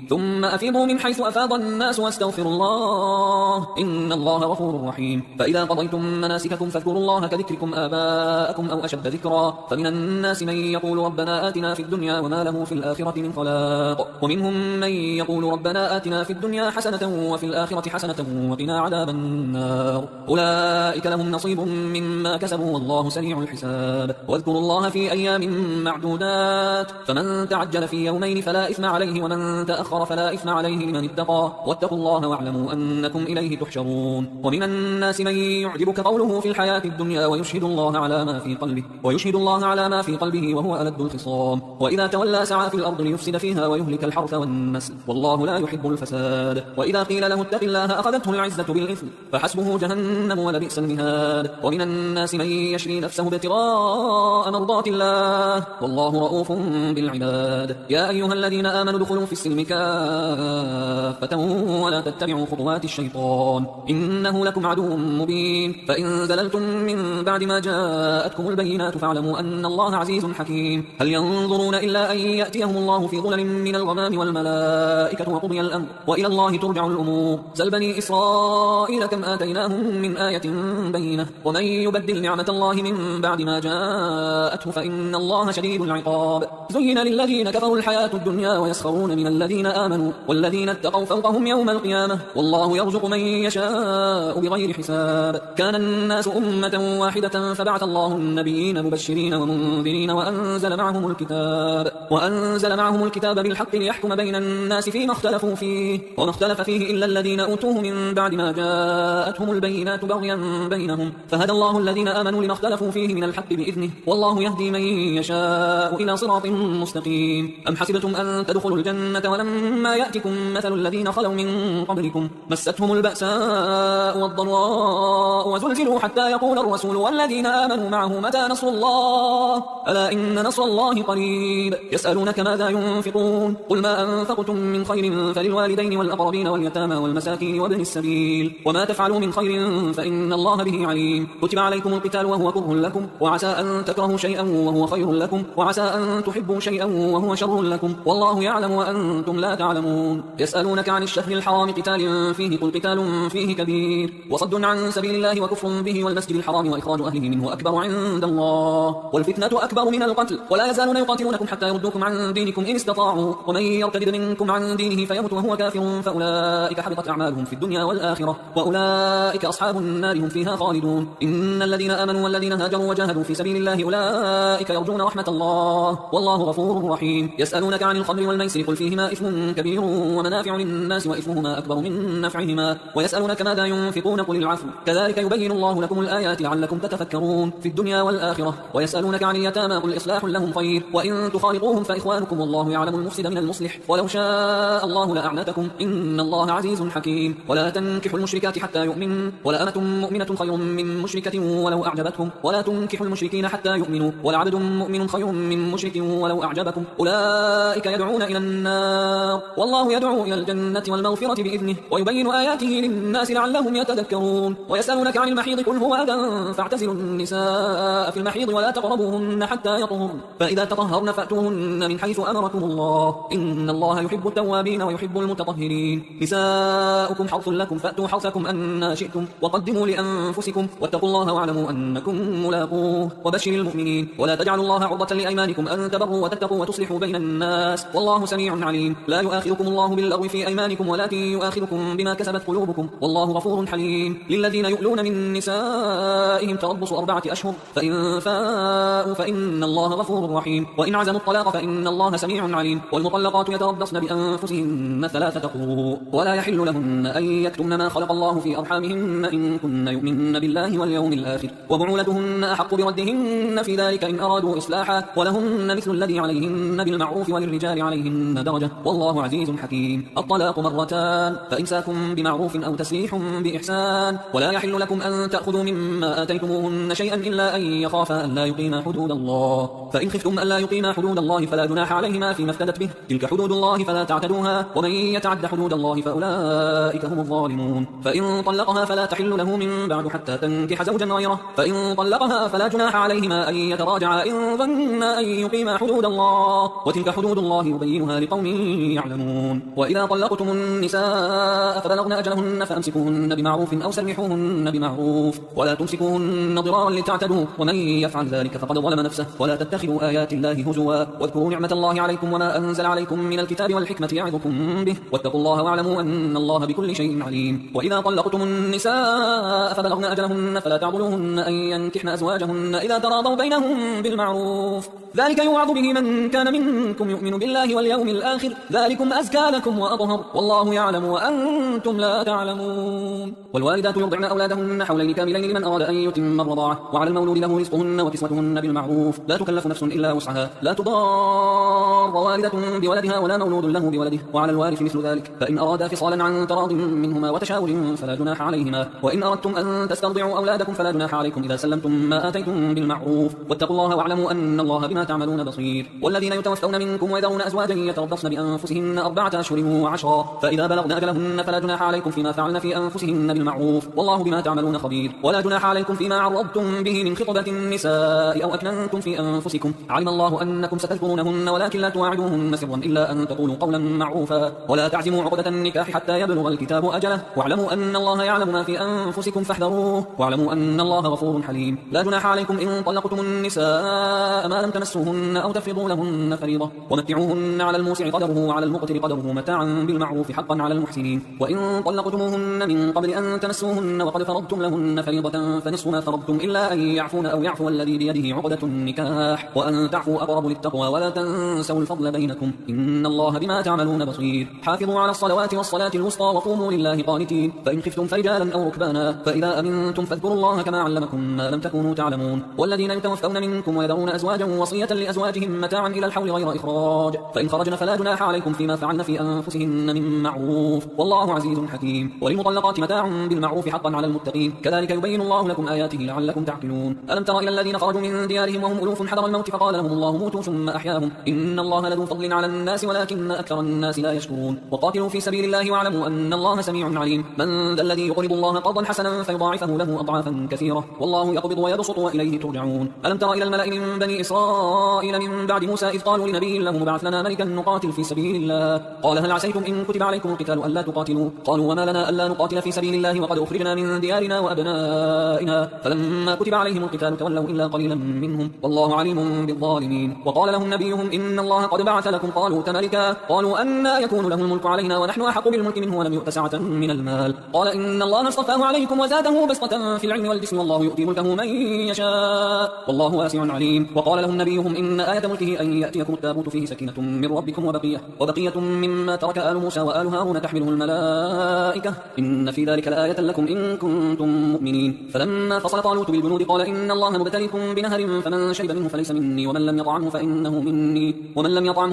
A: ثم أفيضوا من حيث أفاض الناس واستغفروا الله إن الله غفور رحيم. فإذا قضيتم مناسككم فاذكروا الله كذكركم آباءكم أو أشد ذكرا. فمن الناس من يقول ربنا آتنا في الدنيا وما له في الآخرة من خلاق، ومنهم من يقول ربنا آتنا في الدنيا حسنة وفي الآخرة حسنة وقنا عذاب النار. أولئك لهم نصيب مما كسبوا والله سريع الحساب. واذكروا الله في أيام معدودات، فمن تعجل في يومين فلا إثم عليه ومن تأخر فلا إثم عليه لمن اتقى، واتقوا الله واعلموا أنكم إليه تحشرون. ومن الناس من يعجبك قوله في الحياة الدنيا ويشهد الله على ما في قلبه وهو ألد الخصام، وإذا تولى سعى في الأرض ليفسد فيها ويهلك الحرث والنسل والله لا يحب الفساد. وإذا قيل له اتق الله أخذته العزة بالإثم فحسبه جهنم ولبئس المهاد. ومن الناس من يشري نفسه ابتغاء مرضات الله والله رؤوف بالعباد. يا أيها الذين آمنوا ادخلوا في السلم كافة ولا تتبعوا خطوات الشيطان إنه لكم عدو مبين. فإن زللتم من بعد ما جاءتكم البينات فاعلموا أن الله عزيز حكيم. هل ينظرون إلا أن يأتيهم الله في ظلل من الغمام والملائكة وقضي الأمر وإلى الله ترجع الأمور. سل بني إسرائيل كم آتيناهم من آية بينة ومن يبدل نعمة الله من بعد ما جاءته فإن الله شديد العقاب. زين للذين كفروا الحياة الدنيا ويسخرون من الذين آمنوا والذين اتقوا فوقهم يوم القيامة والله يرزق من يشاء بغير حساب. كان الناس أمة واحدة فبعث الله النبيين مبشرين ومنذرين وأنزل معهم الكتاب بالحق ليحكم بين الناس فيما اختلفوا فيه وما اختلف فيه إلا الذين أوتوه من بعد ما جاءتهم البينات بغيا بينهم فهدى الله الذين آمنوا لما اختلفوا فيه من الحق بإذنه والله يهدي من يشاء إلى صراط مستقيم. أم حسبتم أن تدخلوا الجنة ولما يأتكم مثل الذين خلوا من قبلكم مستهم البأساء والضراء وزلزلوا حتى يقول الرسول والذين آمنوا معه متى نصر الله ألا إن نصر الله قريب. يسألونك ماذا ينفقون قل ما أنفقتم من خير فللوالدين والأقربين واليتامى والمساكين وابن السبيل وما تفعلوا من خير فإن الله به عليم. كتب عليكم القتال وهو كره لكم وعسى أن تكرهوا شيئا وهو خير لكم وعسى أن تحبوا شيئا وهو شر لكم والله يعلم وأنتم لا تعلمون. يسألونك عن الشهر الحرام قتال فيه قل قتال فيه كبير وصد عن سبيل الله وكفر به والمسجد الحرام وإخراج أهله منه أكبر عند الله والفتنة أكبر من القتل ولا يزالون يقاتلونكم حتى يردوكم عن دينكم إن استطاعوا ومن يرتد منكم عن دينه فيمت وهو كافر فأولئك حبطت أعمالهم في الدنيا والآخرة وأولئك أصحاب النار هم فيها خالدون. إن الذين آمنوا والذين هاجروا وجاهدوا في سبيل الله أولئك يرجون رحمة الله والله غفور رحيم. يسألونك عن الخمر والميسر قل فيهما إثم كبير ومنافع للناس وإثمهما أكبر من نفعهما ويسألونك ماذا ينفقون قل العفو كذلك يبين الله لكم الآيات لعلكم تتفكرون في الدنيا والآخرة. ويسألونك عن اليتامى قل إصلاح لهم خير وإن تخالطوهم فإخوانكم والله يعلم المفسد من المصلح ولو شاء الله لأعنتكم إن الله عزيز حكيم. ولا تنكحوا المشركات حتى يؤمنوا ولأمة مؤمنة خير من مشركة ولو أعجبتكم ولا تنكحوا المشركين حتى يؤمنوا ولعبد مؤمن خير من مشرك ولو أعجبكم أولئك يدعون إلى النار والله يدعو إلى الجنة والمغفرة بإذنه ويبين آياته للناس لعلهم يتذكرون. ويسألونك عن المحيض قل هو أذى فاعتزلوا النساء في المحيض ولا تقربوهن حتى يطهرن فإذا تطهرن فأتوهن من حيث أمركم الله إن الله يحب التوابين ويحب المتطهرين. نساؤكم حرث لكم فأتوا حرثكم أن شئتم وقدموا لأنفسكم واتقوا الله واعلموا أنكم ملاقوه وبشر المؤمنين. ولا تجعلوا الله عرضة لأيمانكم أن تبروا وتتقوا وتصلحوا بين الناس والله سميع عليم. لا يؤاخذكم الله باللغو في أيمانكم ولكن يؤاخذكم بما كسبت قلوبكم والله غفور حليم. للذين يؤلون من نسائهم تربص 4 أشهر فإن فاءوا فإن الله غفور رحيم. وإن عزموا الطلاق فإن الله سميع عليم. والمطلقات يتربصن بأنفسهن 3 قروء ولا يحل لهن أن يكتمن ما خلق الله في أرحامهن إن كن يؤمن بالله واليوم الآخر وبعولتهن أحق بردهن في ذلك إن أرادوا إصلاحا ولهن مثل الذي عليهن بالمعروف وللرجال عليهن درجة والله عزيز حكيم. الطلاق مرتان فإمساكم بمعروف أو تسريح بإحسان ولا يحل لكم أن تأخذوا مما آتيتموهن شيئا إلا أن يخافا ألا يقيما حدود الله فإن خفتم ألا يقيما حدود الله فلا جناح عليهما فيما افتدت به تلك حدود الله فلا تعتدوها ومن يتعد حدود الله فأولئك هم الظالمون. فإن طلقها فلا تحل له من بعد حتى تنكح زوجا غيره فإن طلقها فلا جناح عليهما أن يتراجعا إن ظنا أن يقيما حدود الله وتلك حدود الله يبينها لقوم يعلمون. وإذا طلقتم النساء فبلغن أجلهن فأمسكوهن بمعروف أو سرحوهن بمعروف ولا تمسكوهن ضرارا لتعتدوا ومن يفعل ذلك فقد ظلم نفسه. ولا تتخذوا آيات الله هزوا واذكروا نعمة الله عليكم وما أنزل عليكم من الكتاب والحكمة يعظكم به واتقوا الله واعلموا أن الله بكل شيء عليم. وإذا طلقتم النساء فبلغن أجلهن فلا تعضلوهن أن ينكحن أزواجهن إذا تراضوا بينهم بالمعروف ذلك يوعظ به من كان منكم يؤمن بالله واليوم الآخر ذلكم أزكى لكم وأطهر والله يعلم وأنتم لا تعلمون. والوالدات يرضعن أولادهن حولين كاملين لمن أراد أن يتم الرضاعة وعلى المولود له رزقهن وكسوتهن بالمعروف لا تكلف نفس إلا وسعها لا تضار والدة بولدها ولا مولود له بولده وعلى الوارث مثل ذلك فإن أرادا فصالا عن تراض منهما وتشاور فلا جناح عليهما. وإن أردتم أن تسترضعوا أولادكم فلا جناح عليكم إذا سلمتم ما آتيتم بالمعروف واتقوا الله واعلموا أن الله بما تعملون بصير. والذين يتوفون منكم ويذرون أزواجا يتربصن بأنفسهن 4 أشهر وعشرا فإذا بلغن أجلهن فلا جناح عليكم فيما فعلن في أنفسهن بالمعروف والله بما تعملون خبير. ولا جناح عليكم فيما عرضتم به من خطبة النساء أو أكننتم في أنفسكم علم الله أنكم ستذكرونهن ولكن لا تواعدوهن سرا إلا أن تقولوا قولا معروفا ولا تعزموا عقدة النكاح حتى يبلغ الكتاب أجله واعلموا أن الله يعلم ما في أنفسكم فاحذروه واعلموا أن الله غفور حليم. لا جناح عليكم إن طلقتم النساء ما لم تمسوهن أو تفرضوا لهن فريضة ومتعوهن على الموسع قدره وعلى المقتر قدره متاعا بالمعروف حقا على المحسنين. وإن طلقتموهن من قبل أن تمسوهن وقد فرضتم لهن فريضة فنصف ما فرضتم إلا أن يعفون أو يعفو الذي بيده عقدة النكاح وأن تعفوا أقرب للتقوى ولا تنسوا الفضل بينكم إن الله بما تعملون بصير. حافظوا على الصلوات والصلاة الوسطى وقوموا لله قانتين فإن خفتم فرجالا أو ركبانا فإذا أمنتم فاذكروا الله كما علمكم ما لم تكونوا تعلمون. والذين يتوفون منكم ويذرون أزواجا وصية لأزواجهم متاعا إلى الحول غير إخراج فإن خرجن فلا جناح عليكم فيما فعلن في أنفسهن من معروف والله عزيز حكيم. وللمطلقات متاع بالمعروف حقا على المتقين كذلك يبين الله لكم آياته لعلكم تعقلون. ألم تر إلى الذين خرجوا من ديارهم وهم ألوف حذر الموت فقال لهم الله موتوا ثم أحياهم إن الله لذو فضل على الناس ولكن أكثر الناس لا يشكرون. وقاتلوا في سبيل الله واعلموا أن الله سميع عليم. من ذا الذي يقرض الله قرضا حسنا فيضاعفه له أضعافا كثيرة والله يقبض ويبسط وإليه ترجعون. ألم تر إلى الملأ من بني إسرائيل من بعد موسى إذ قالوا لنبي له ابعث لنا ملكا نقاتل في سبيل الله قال هل عسيتم إن كتب عليكم القتال ألا تقاتلوا قالوا وما لنا ألا نقاتل في سبيل الله وقد أخرجنا من ديارنا وأبنائنا فلما كتب عليهم القتال تولوا إلا قليلا منهم والله عليم بالظالمين. وقال لهم نبيهم إن الله قد بعث لكم طالوت ملكا قالوا أنى يكون له الملك علينا ونحن أحق بالملك منه ولم يؤت سعة من المال قال إن الله اصطفاه عليكم وزاده بسطة في العلم والجسم والله يؤتي ملكه من يشاء والله واسع عليم. وقال لهم نبيهم إن آية ملكه أن يأتيكم التابوت فيه سكينة من ربكم وبقية مما ترك آل موسى وآل هارون تحمله الملائكة إن في ذلك لآية لكم إن كنتم مؤمنين. فلما فصل طالوت بالجنود قال إن الله مبتليكم بنهر فمن شرب منه فليس مني ومن لم يطعمه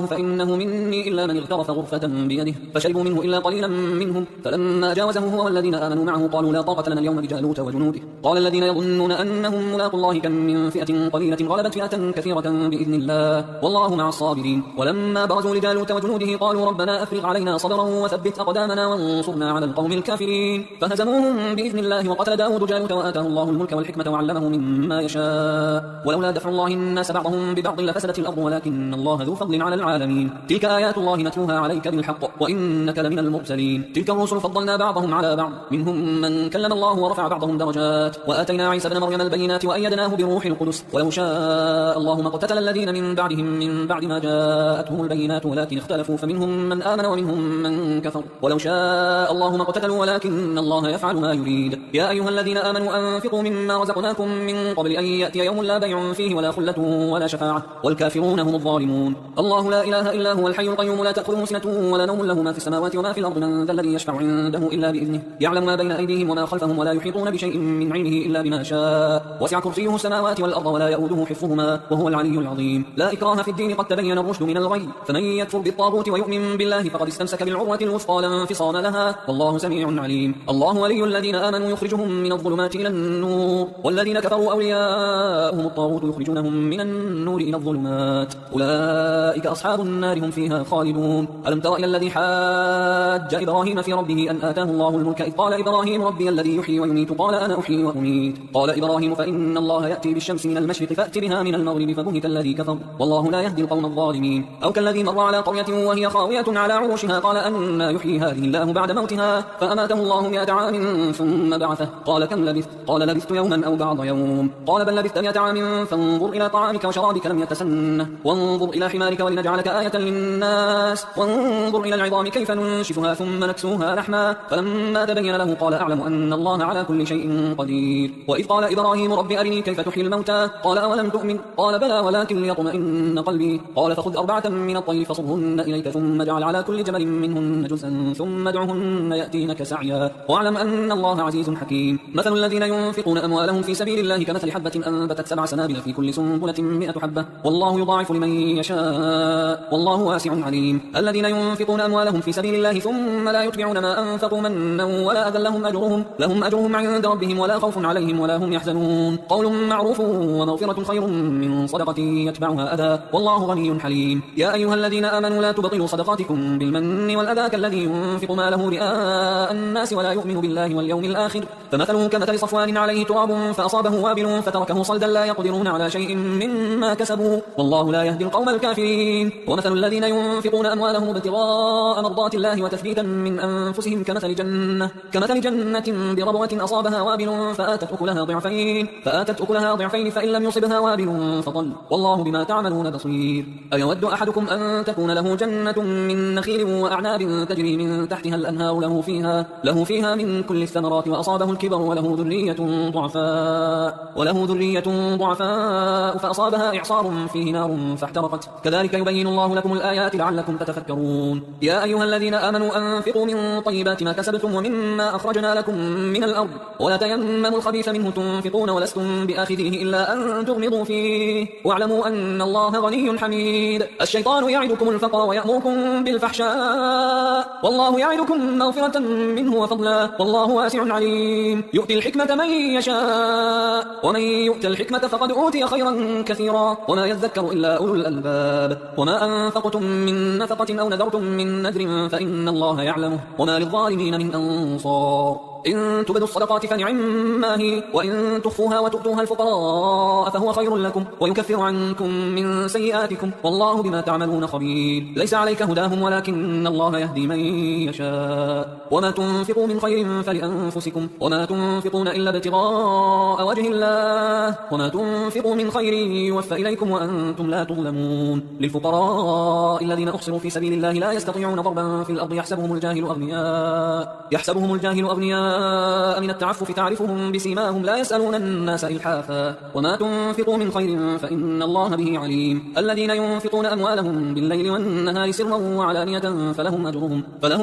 A: فإنه مني إلا من اغترف غرفة بيده فشربوا منه إلا قليلا منهم فلما جاوزه هو والذين آمنوا معه قالوا لا طاقة لنا اليوم بجالوت وجنوده قال الذين يظنون أنهم ملاقوا الله كم من فئة قليلة غلبت فئة كثيرة بإذن الله والله مع الصابرين. ولما برزوا لجالوت وجنوده قالوا ربنا أفرغ علينا صبرا وثبت أقدامنا وانصرنا على القوم الكافرين فهزموهم بإذن الله وقتل داود جالوت وآتاه الله الملك والحكمة وعلمه مما يشاء ولولا دفع الله الناس بعضهم ببعض لفسدت الأرض ولكن الله ذو فضل على العالمين. تلك آيات الله نتلوها عليك بالحق وإنك لمن المرسلين. تلك الرسل فضلنا بعضهم على بعض منهم من كلم الله ورفع بعضهم درجات وآتينا عيسى ابن مريم البينات وأيدناه بروح القدس ولو شاء الله ما اقتتل الذين من بعدهم من بعد ما جاءتهم البينات ولكن اختلفوا فمنهم من آمن ومنهم من كفر ولو شاء الله ما اقتتلوا ولكن الله يفعل ما يريد. يا أيها الذين آمنوا أنفقوا مما رزقناكم من قبل أن يأتي يوم لا بيع فيه ولا خلة ولا شفاعة والكافرون هم الظالمون. الله لا إله إلا هو الحي القيوم لا تأخذه سنة ولا نوم له ما في السماوات وما في الأرض من ذا الذي يشفع عنده إلا بإذنه يعلم ما بين أيديهم وما خلفهم ولا يحيطون بشيء من علمه إلا إلا بما شاء وسع كرسيه السماوات والأرض ولا يؤوده حفظهما وهو العلي العظيم لا إكراه في الدين قد تبين الرشد من الغي فمن يكفر بالطاغوت ويؤمن بالله فقد استمسك بالعروة الوثقى لا انفصام لها والله سميع عليم الله ولي الذين آمنوا يخرجهم من الظلمات إلى النور والذين كفروا أولياءهم الطاغوت يخرجونهم من النور إلى الظلمات أولئك أصحاب النار هم فيها خالدون ألم تر إلى الذي حاج إبراهيم في ربه أن آتاه الله الملك إذ قال إبراهيم ربي الذي يحيي ويميت قال أنا أحيي وأميت قال إبراهيم فإن الله يأتي بالشمس من المشرق فأت بها من المغرب فبهت الذي كفر والله لا يهدي القوم الظالمين أو كالذي مر على قرية وهي خاوية على عروشها قال أنى يحيي هذه الله بعد موتها فأماته الله 100 عام ثم بعثه قال كم لبثت قال لبثت يوما أو بعض يوم قال بل لبثت 100 عام فانظر إلى طعامك وشرابك لم يتسنه وانظر إلى حمارك ولنجعلك آية للناس وانظر إلى العظام كيف ننشفها ثم نكسوها لحما فلما تبين له قال أعلم أن الله على كل شيء قدير وإذ قال إبراهيم رب أرني كيف تحيي الموتى قال أولم تؤمن قال بلى ولكن ليطمئن قلبي قال فخذ 4 من الطير فصرهن إليك ثم اجعل على كل جبل منهن جزءا ثم ادعهن يأتينك سعيا واعلم أن الله عزيز حكيم مثل الذين ينفقون أموالهم في سبيل الله كمثل حبة أنبتت 7 سنابل في كل سنبلة 100 حبة والله يضاعف لمن يشاء والله واسع عليم الذين ينفقون أموالهم في سبيل الله ثم لا يتبعون ما أنفقوا منا ولا أذى لهم أجرهم عند ربهم ولا خوف عليهم ولا هم يحزنون قول معروف ومغفرة خير من صدقة يتبعها أذى والله غني حليم يا أيها الذين آمنوا لا تبطلوا صدقاتكم بالمن والأذى كالذي ينفق ماله رئاء الناس ولا يؤمن بالله واليوم الآخر فمثله كمثل صفوان عليه تراب فأصابه وابل فتركه صلدا لا يقدرون على شيء مما كسبوا والله لا يهدي القوم الكافرين ومثل الذين ينفقون أموالهم ابتغاء مرضات الله وتثبيتا من أنفسهم كمثل جنة بربوة أصابها وابل فآتت أكلها ضعفين فإن لم يصبها وابل فطل والله بما تعملون بصير أيود أحدكم أن تكون له جنة من نخيل وأعناب تجري من تحتها الأنهار له فيها من كل الثمرات وأصابه الكبر وله ذرية ضعفاء فأصابها إعصار فيه نار فاحترقت كذلك يبين الله لكم الآيات لعلكم تتفكرون يا أيها الذين آمنوا أنفقوا من طيبات ما كسبتم ومما أخرجنا لكم من الأرض ولا تيمموا الخبيث منه تنفقون ولستم بآخذيه إلا أن تغمضوا فيه واعلموا أن الله غني حميد الشيطان يعدكم الفقر ويأمركم بالفحشاء والله يعدكم مغفرة منه وفضلا والله واسع عليم يؤتي الحكمة من يشاء ومن يؤت الحكمة فقد أوتي خيرا كثيرا وما يذكر إلا أولو الألباب وما أنفقتم من نفقة أو نذرتم من نذر فإن الله يعلمه وما للظالمين من أنصار إن تبدوا الصدقات فنعما هي وإن تخفوها وتؤتوها الفقراء فهو خير لكم ويكفر عنكم من سيئاتكم والله بما تعملون خبير ليس عليك هداهم ولكن الله يهدي من يشاء وما تنفقوا من خير فلأنفسكم وما تنفقون إلا ابتغاء وجه الله وما تنفقوا من خير يوفى إليكم وأنتم لا تظلمون للفقراء الذين أحصروا في سبيل الله لا يستطيعون ضربا في الأرض يحسبهم الجاهل أغنياء من التعفف تعرفهم بسيماهم لا يسألون الناس إلحافا وما تنفقوا من خير فإن الله به عليم الذين ينفقون أموالهم بالليل والنهار سرا وعلانية فلهم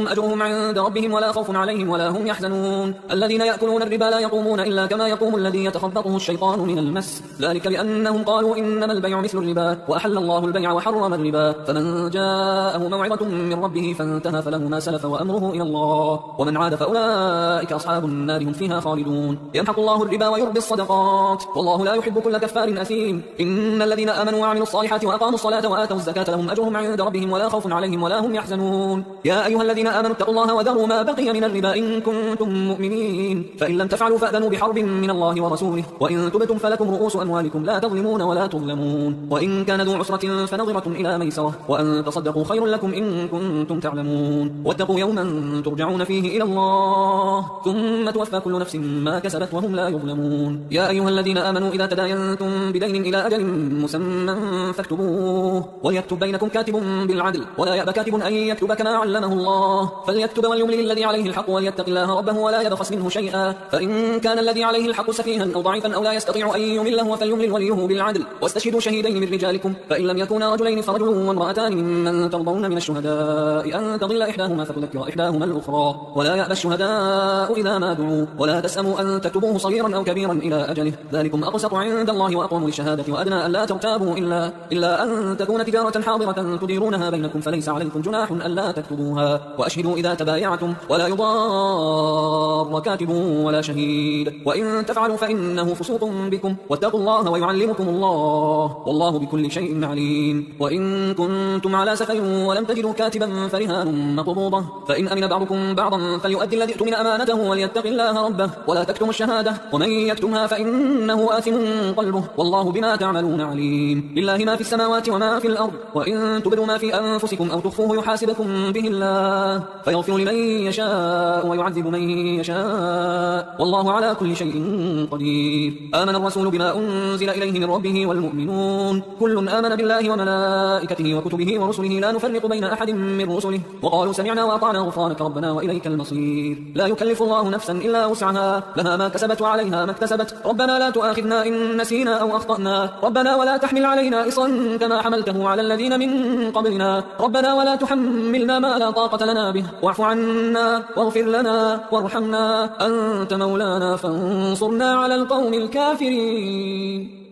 A: أجرهم عند ربهم ولا خوف عليهم ولا هم يحزنون الذين يأكلون الربا لا يقومون إلا كما يقوم الذي يتخبطه الشيطان من المس ذلك بأنهم قالوا إنما البيع مثل الربا وأحل الله البيع وحرم الربا فمن جاءه موعظة من ربه فانتهى فله ما سلف وأمره إلى الله ومن عاد فأولئك أصحاب النار هم فيها خالدون يمحق الله الربا ويربي الصدقات والله لا يحب كل كفار أثيم إن الذين آمنوا وعملوا الصالحات وأقاموا الصلاة وآتوا الزكاة لهم أجرهم عند ربهم ولا خوف عليهم ولا هم يحزنون يا أيها الذين آمنوا اتقوا الله وذروا ما بقي من الربا إن كنتم مؤمنين فإن لم تفعلوا فأذنوا بحرب من الله ورسوله وإن تبتم فلكم رؤوس أموالكم لا تظلمون ولا تظلمون وإن كان ذو عسرة فنظرة إلى ميسرة وأن تصدقوا خير لكم إن كنتم تعلمون واتقوا يوما ترجعون فيه إلى الله ثم توفى كل نفس ما كسبت وهم لا يظلمون يا أيها الذين آمنوا إذا تداينتم بدين إلى أجل مسمى فاكتبوه وليكتب بينكم كاتب بالعدل ولا يأبى كاتب أن يكتب كما علمه الله فليكتب وليملل الذي عليه الحق وليتق الله ربه ولا يبخس منه شيئا فإن كان الذي عليه الحق سفيها أو ضعيفا أو لا يستطيع أن يمله فليملل وليه بالعدل واستشهدوا شهيدين من رجالكم فإن لم يكونا رجلين فرجل وامرأتان ممن ترضون من الشهداء أن تضل إحداهما فتذكر إحداهما الأخرى ولا يأبى الشهداء الشهداء إذا ما دعوا ولا تسأموا أن تكتبوه صغيرا أو كبيرا إلى أجله ذلكم أقسط عند الله وأقوم للشهادة وأدنى ألا ترتابوا إلا أن تكون تجارة حاضرة تديرونها بينكم فليس عليكم جناح ألا تكتبوها وأشهدوا إذا تبايعتم ولا يضار كاتب ولا شهيد وإن تفعلوا فإنه فسوق بكم واتقوا الله ويعلمكم الله والله بكل شيء عليم وإن كنتم على سفر ولم تجدوا كاتبا فرهان مقبوضة فإن أمن بعضكم بعضا فليؤدي الذي اؤتمن أمانته وليتق الله ربه ولا تكتموا الشهادة ومن يكتمها فإنه آثم قلبه والله بما تعملون عليم لله ما في السماوات وما في الأرض وإن تبدوا ما في أنفسكم أو تخفوه يحاسبكم به الله فيغفر لمن يشاء ويعذب من يشاء والله على كل شيء قدير آمن الرسول بما أنزل إليه من ربه والمؤمنون كل آمن بالله وملائكته وكتبه ورسله لا نفرق بين أحد من رسله وقالوا سمعنا وأطعنا غفرانك ربنا وإليك المصير لا يكلف الله نفسا إلا وسعها لها ما كسبت وعليها ما اكتسبت ربنا لا تؤاخذنا إن نسينا أو أخطأنا ربنا ولا تحمل علينا إصرا كما حملته على الذين من قبلنا ربنا ولا تحملنا ما لا طاقة لنا به واعف عنا واغفر لنا وارحمنا أنت مولانا فانصرنا على القوم الكافرين